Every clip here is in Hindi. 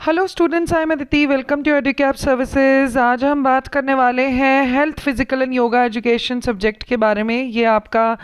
Hello students, I am Aditi. Welcome to Educap services. आज हम बात करने वाले हैं health, physical and yoga education subject के बारे में। ये आपका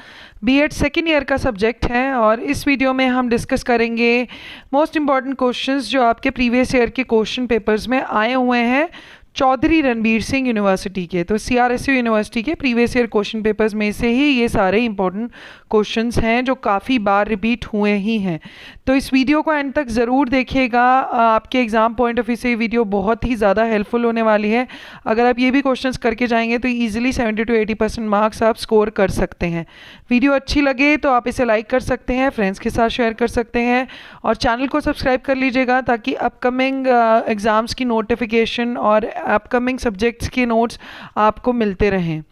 बीएड सेकेंड ईयर का सब्जेक्ट है और इस वीडियो में हम डिस्कस करेंगे मोस्ट इम्पॉर्टेंट क्वेश्चंस जो आपके प्रीवियस ईयर के क्वेश्चन पेपर्स में आए हुए हैं चौधरी रणबीर सिंह यूनिवर्सिटी के। तो सीआरएसयू यूनिवर्सिटी के प्रीवियस ईयर क्वेश्चन पेपर्स में से ही ये सारे इंपॉर्टेंट क्वेश्चंस हैं जो काफ़ी बार रिपीट हुए ही हैं। तो इस वीडियो को एंड तक ज़रूर देखिएगा। आपके एग्ज़ाम पॉइंट ऑफ व्यू से ये वीडियो बहुत ही ज़्यादा हेल्पफुल होने वाली है। अगर आप ये भी क्वेश्चंस करके जाएंगे तो ईजिली 70 to 80% मार्क्स आप स्कोर कर सकते हैं। वीडियो अच्छी लगे तो आप इसे लाइक कर सकते हैं, फ्रेंड्स के साथ शेयर कर सकते हैं और चैनल को सब्सक्राइब कर लीजिएगा ताकि अपकमिंग एग्ज़ाम्स की नोटिफिकेशन और अपकमिंग सब्जेक्ट्स के नोट्स आपको मिलते रहें।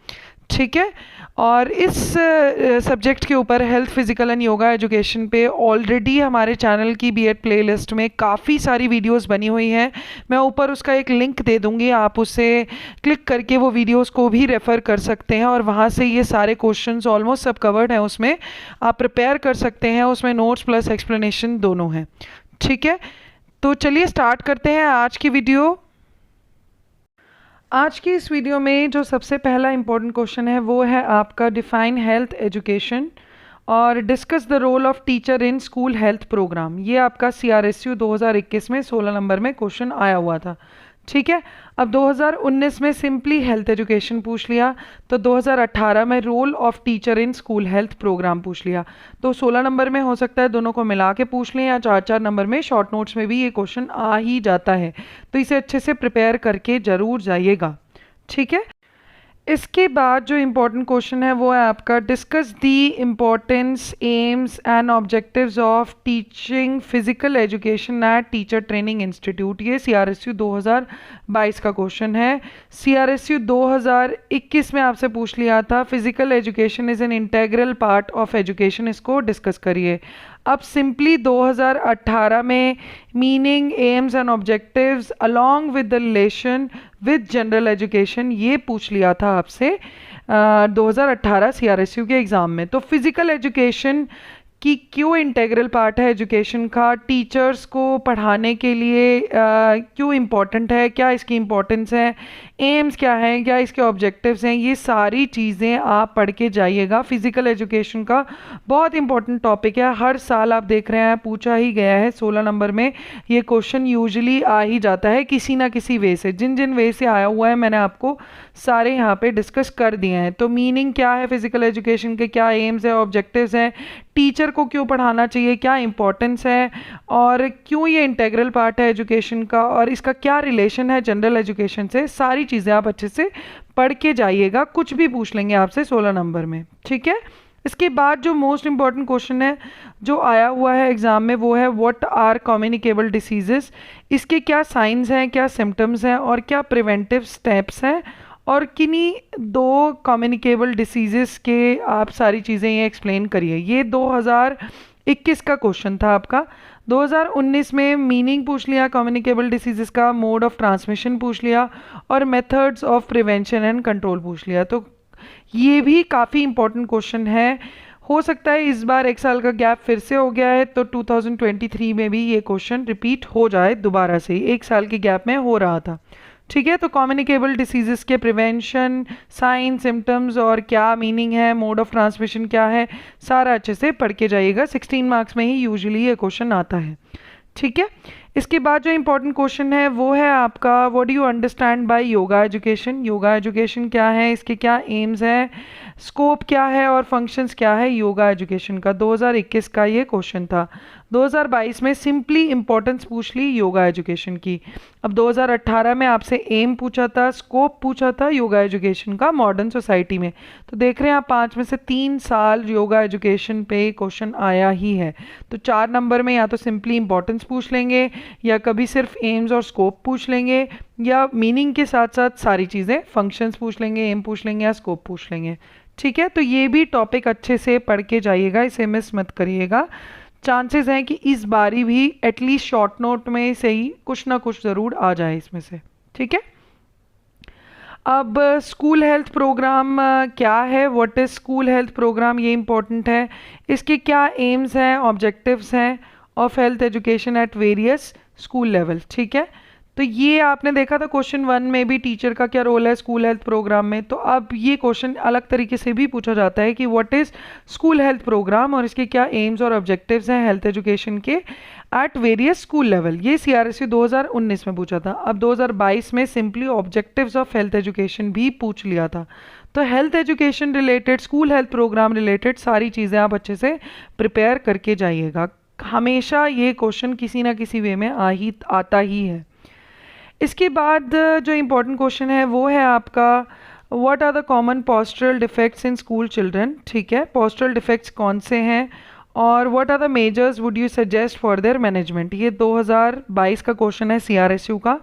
ठीक है। और इस सब्जेक्ट के ऊपर health, physical and yoga education पे ऑलरेडी हमारे चैनल की बीएड प्लेलिस्ट में काफ़ी सारी वीडियोस बनी हुई हैं। मैं ऊपर उसका एक लिंक दे दूंगी, आप उसे क्लिक करके वो वीडियोस को भी रेफ़र कर सकते हैं और वहाँ से ये सारे क्वेश्चंस ऑलमोस्ट सब कवर्ड हैं, उसमें आप प्रिपेयर कर सकते हैं। उसमें नोट्स प्लस एक्सप्लेनेशन दोनों हैं। ठीक है, तो चलिए स्टार्ट करते हैं आज की वीडियो। आज की इस वीडियो में जो सबसे पहला इम्पोर्टेंट क्वेश्चन है वो है आपका डिफाइन हेल्थ एजुकेशन और discuss the role of teacher in school health programme. ये आपका सीआरएसयू 2021 में 16 नंबर में क्वेश्चन आया हुआ था। ठीक है। अब 2019 में सिंपली हेल्थ एजुकेशन पूछ लिया, तो 2018 में role of teacher in school health programme पूछ लिया। तो 16 नंबर में हो सकता है दोनों को मिला के पूछ लें या 4-4 नंबर में शॉर्ट नोट्स में भी ये क्वेश्चन आ ही जाता है। तो इसे अच्छे से प्रिपेयर करके ज़रूर जाइएगा। ठीक है। इसके बाद जो इम्पोर्टेंट क्वेश्चन है वो है आपका discuss the importance, AIIMS and objectives of teaching physical education at teacher training institute. ये सीआरएसयू 2022 का क्वेश्चन है। सीआरएसयू 2021 में आपसे पूछ लिया था physical education is an integral part of education, इसको डिस्कस करिए। अब सिंपली 2018 में meaning, AIIMS and objectives along with the relation with general education ये पूछ लिया था आपसे 2018 सीआरएसयू के एग्ज़ाम में। तो फिज़िकल एजुकेशन कि क्यों इंटेग्रल पार्ट है एजुकेशन का, टीचर्स को पढ़ाने के लिए क्यों इम्पॉर्टेंट है, क्या इसकी इम्पोर्टेंस है, एम्स क्या है, क्या इसके ऑब्जेक्टिव्स हैं, ये सारी चीज़ें आप पढ़ के जाइएगा। फिज़िकल एजुकेशन का बहुत इंपॉर्टेंट टॉपिक है, हर साल आप देख रहे हैं पूछा ही गया है। 16 नंबर में ये क्वेश्चन यूजुअली आ ही जाता है किसी ना किसी वे से। जिन जिन वे से आया हुआ है मैंने आपको सारे यहाँ पे डिस्कस कर दिए हैं। तो मीनिंग क्या है फिज़िकल एजुकेशन के, क्या एम्स है, ऑब्जेक्टिव्स हैं, टीचर को क्यों पढ़ाना चाहिए, क्या इंपॉर्टेंस है और क्यों ये इंटेग्रल पार्ट है एजुकेशन का और इसका क्या रिलेशन है जनरल एजुकेशन से, सारी चीज़ें आप अच्छे से पढ़ के जाइएगा। कुछ भी पूछ लेंगे आपसे 16 नंबर में। ठीक है। इसके बाद जो मोस्ट इंपॉर्टेंट क्वेश्चन है जो आया हुआ है एग्ज़ाम में वो है व्हाट आर कम्युनिकेबल डिसीजेस। इसके क्या साइंस हैं, क्या सिम्टम्स हैं और क्या प्रिवेंटिव स्टेप्स हैं और किन्हीं दो कम्युनिकेबल डिसीजेस के आप सारी चीज़ें ये एक्सप्लेन करिए। ये 2021 का क्वेश्चन था आपका। 2019 में मीनिंग पूछ लिया कम्युनिकेबल डिसीजेस का, मोड ऑफ ट्रांसमिशन पूछ लिया और methods of prevention and control पूछ लिया। तो ये भी काफ़ी इंपॉर्टेंट क्वेश्चन है। हो सकता है इस बार एक साल का गैप फिर से हो गया है तो 2023 में भी ये क्वेश्चन रिपीट हो जाए दोबारा से, एक साल के गैप में हो रहा था। ठीक है। तो कम्युनिकेबल डिसीजेस के प्रिवेंशन, साइन, सिम्टम्स और क्या मीनिंग है, मोड ऑफ ट्रांसमिशन क्या है, सारा अच्छे से पढ़ के जाइएगा। 16 मार्क्स में ही यूजुअली ये क्वेश्चन आता है। ठीक है। इसके बाद जो इम्पोर्टेंट क्वेश्चन है वो है आपका what do you understand bye yoga education. Yoga education क्या है, इसके क्या एम्स हैं, स्कोप क्या है और फंक्शंस क्या है योगा एजुकेशन का। 2021 का ये क्वेश्चन था। 2022 में सिंपली इंपॉर्टेंस पूछ ली योगा एजुकेशन की। अब 2018 में आपसे एम पूछा था, स्कोप पूछा था योगा एजुकेशन का मॉडर्न सोसाइटी में। तो देख रहे हैं आप 5 में से 3 साल योगा एजुकेशन पे क्वेश्चन आया ही है। तो 4 नंबर में या तो सिंपली इंपॉर्टेंस पूछ लेंगे या कभी सिर्फ एम्स और स्कोप पूछ लेंगे या मीनिंग के साथ साथ सारी चीज़ें, फंक्शंस पूछ लेंगे, एम पूछ लेंगे या स्कोप पूछ लेंगे। ठीक है। तो ये भी टॉपिक अच्छे से पढ़ के जाइएगा, इसे मिस मत करिएगा। चांसेस हैं कि इस बारी भी एटलीस्ट शॉर्ट नोट में से ही कुछ ना कुछ ज़रूर आ जाए इसमें से। ठीक है। अब स्कूल हेल्थ प्रोग्राम क्या है, what is school health programme, ये इंपॉर्टेंट है। इसके क्या एम्स हैं, ऑब्जेक्टिव्स हैं of health education at various school level, ठीक है। तो ये आपने देखा था क्वेश्चन 1 में भी टीचर का क्या रोल है स्कूल हेल्थ प्रोग्राम में। तो अब ये क्वेश्चन अलग तरीके से भी पूछा जाता है कि what is school health programme और इसके क्या एम्स और ऑब्जेक्टिव्स हैं हेल्थ एजुकेशन के एट वेरियस स्कूल लेवल। ये CRSU 2019 में पूछा था। अब 2022 में simply objectives of health education भी पूछ लिया था। तो health education related, school health programme related सारी चीज़ें आप अच्छे से प्रिपेयर करके जाइएगा। हमेशा ये क्वेश्चन किसी ना किसी वे में आता ही है। इसके बाद जो इम्पोर्टेंट क्वेश्चन है वो है आपका what are the common postural defects in school children, ठीक है। पोस्चरल डिफेक्ट्स कौन से हैं और what are the measures would you suggest for their management. ये 2022 का क्वेश्चन है CRSU का।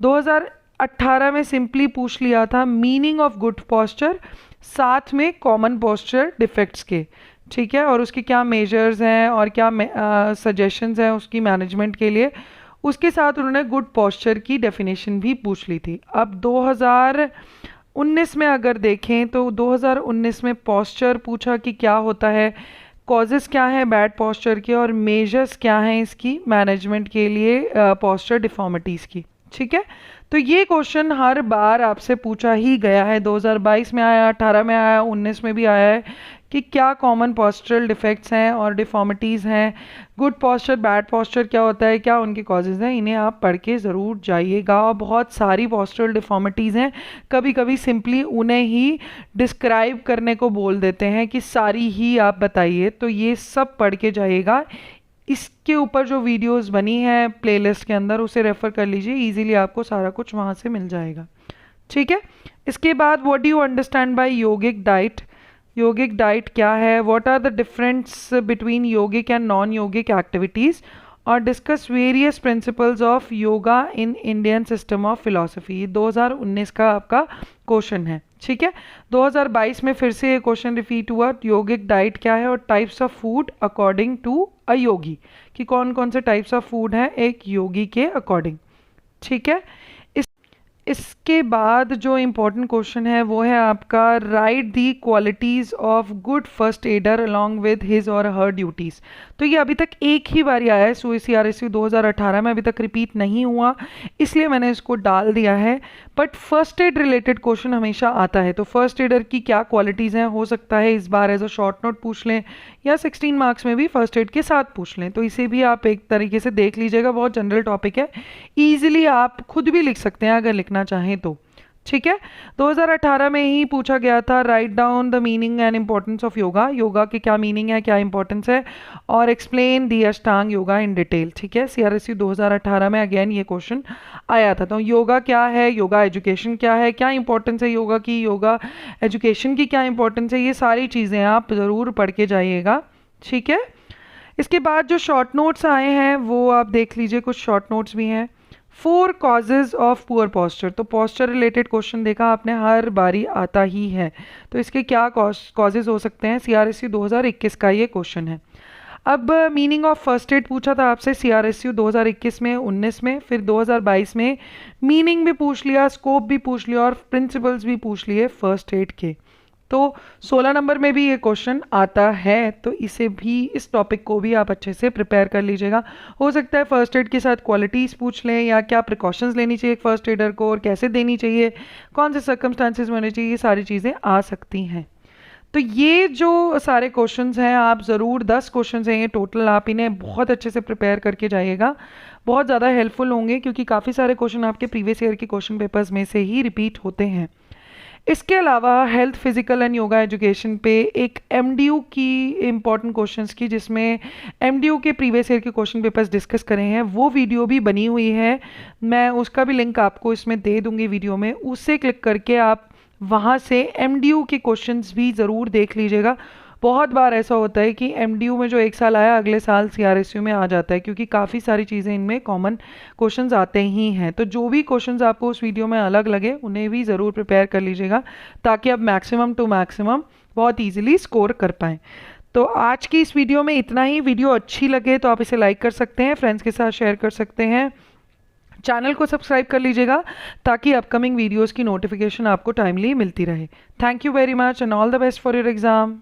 2018 में सिंपली पूछ लिया था मीनिंग ऑफ गुड पोस्चर साथ में कॉमन पोस्चर डिफेक्ट्स के, ठीक है, और उसके क्या मेजर्स हैं और क्या सजेशंस हैं उसकी मैनेजमेंट के लिए। उसके साथ उन्होंने गुड पोस्चर की डेफिनेशन भी पूछ ली थी। अब 2019 में अगर देखें तो 2019 में पोस्चर पूछा कि क्या होता है, कॉजेस क्या हैं बैड पोस्चर के और मेजर्स क्या हैं इसकी मैनेजमेंट के लिए पोस्चर डिफॉर्मिटीज़ की, ठीक है। तो ये क्वेश्चन हर बार आपसे पूछा ही गया है। 2022 में आया, 18 में आया, 19 में भी आया है कि क्या कॉमन पोस्चरल डिफेक्ट्स हैं और डिफॉर्मिटीज़ हैं, गुड पोस्चर बैड पोस्चर क्या होता है, क्या उनके कॉजेज़ हैं, इन्हें आप पढ़ के ज़रूर जाइएगा। और बहुत सारी पोस्चरल डिफॉर्मिटीज़ हैं, कभी कभी सिंपली उन्हें ही डिस्क्राइब करने को बोल देते हैं कि सारी ही आप बताइए। तो ये सब पढ़ के जाइएगा। इसके ऊपर जो वीडियोस बनी है प्लेलिस्ट के अंदर उसे रेफ़र कर लीजिए, इजीली आपको सारा कुछ वहाँ से मिल जाएगा, ठीक है। इसके बाद what do you understand by yogic diet. Yogic diet क्या है, what are the difference between yogic and non yogic activities और discuss various principles of yoga in Indian system of philosophy. 2019 का आपका क्वेश्चन है, ठीक है। 2022 में फिर से ये क्वेश्चन रिपीट हुआ, योगिक डाइट क्या है और types of food according to a yogi, कि कौन कौन से टाइप्स ऑफ फूड हैं एक योगी के अकॉर्डिंग, ठीक है। इसके बाद जो इम्पोर्टेंट क्वेश्चन है वो है आपका right the qualities of good first adder along with his और हर ड्यूटीज़। तो ये अभी तक एक ही बार आया है CRSU 2018 में, अभी तक रिपीट नहीं हुआ, इसलिए मैंने इसको डाल दिया है। But first aid related question हमेशा आता है। तो फर्स्ट एडर की क्या क्वालिटीज़ हैं, हो सकता है इस बार एज अ शॉर्ट नोट पूछ लें या 16 मार्क्स में भी फर्स्ट एड के साथ पूछ लें। तो इसे भी आप एक तरीके से देख लीजिएगा, बहुत जनरल टॉपिक है, ईजिली आप खुद भी लिख सकते हैं अगर लिखना चाहें तो, ठीक है। 2018 में ही पूछा गया था write down the meaning and importance of yoga, yoga की क्या मीनिंग है क्या इंपॉर्टेंस है, और explain the Ashtanga yoga in detail, ठीक है। CRSU 2018 में अगेन ये क्वेश्चन आया था। तो योगा क्या है, योगा एजुकेशन क्या है, क्या इंपॉर्टेंस है योगा की, योगा एजुकेशन की क्या इंपॉर्टेंस है, ये सारी चीज़ें आप ज़रूर पढ़ के जाइएगा, ठीक है। इसके बाद जो शॉर्ट नोट्स आए हैं वो आप देख लीजिए, कुछ शॉर्ट नोट्स भी हैं। 4 कॉजेज ऑफ पुअर पोस्चर, तो पोस्चर रिलेटेड क्वेश्चन देखा आपने हर बारी आता ही है। तो इसके क्या कॉजेज हो सकते हैं, CRSU 2021 का ये क्वेश्चन है। अब मीनिंग ऑफ फर्स्ट एड पूछा था आपसे CRSU 2021 में, 19 में, फिर 2022 में मीनिंग भी पूछ लिया, स्कोप भी पूछ लिया और प्रिंसिपल्स भी पूछ लिए फर्स्ट एड के। तो 16 नंबर में भी ये क्वेश्चन आता है, तो इसे भी, इस टॉपिक को भी आप अच्छे से प्रिपेयर कर लीजिएगा। हो सकता है फर्स्ट एड के साथ क्वालिटीज़ पूछ लें या क्या प्रिकॉशंस लेनी चाहिए फर्स्ट एडर को और कैसे देनी चाहिए, कौन से सर्कमस्टांसेस में होने चाहिए, ये सारी चीज़ें आ सकती हैं। तो ये जो सारे क्वेश्चंस हैं आप ज़रूर, 10 क्वेश्चंस हैं ये टोटल, आप इन्हें बहुत अच्छे से प्रिपेयर करके जाइएगा, बहुत ज़्यादा हेल्पफुल होंगे क्योंकि काफ़ी सारे क्वेश्चन आपके प्रीवियस ईयर के क्वेश्चन पेपर्स में से ही रिपीट होते हैं। इसके अलावा health physical and yoga education पे एक MDU की इम्पॉर्टेंट क्वेश्चंस की, जिसमें MDU के प्रीवियस ईयर के क्वेश्चन पेपर्स डिस्कस करें हैं, वो वीडियो भी बनी हुई है, मैं उसका भी लिंक आपको इसमें दे दूंगी वीडियो में, उससे क्लिक करके आप वहाँ से MDU के क्वेश्चंस भी ज़रूर देख लीजिएगा। बहुत बार ऐसा होता है कि MDU में जो एक साल आया अगले साल CRSU में आ जाता है, क्योंकि काफ़ी सारी चीज़ें इनमें कॉमन क्वेश्चंस आते ही हैं। तो जो भी क्वेश्चंस आपको उस वीडियो में अलग लगे उन्हें भी ज़रूर प्रिपेयर कर लीजिएगा, ताकि आप मैक्सिमम टू मैक्सिमम बहुत ईजिली स्कोर कर पाएँ। तो आज की इस वीडियो में इतना ही। वीडियो अच्छी लगे तो आप इसे लाइक कर सकते हैं, फ्रेंड्स के साथ शेयर कर सकते हैं, चैनल को सब्सक्राइब कर लीजिएगा ताकि अपकमिंग वीडियोज़ की नोटिफिकेशन आपको टाइमली मिलती रहे। Thank you very much and all the best for your exam.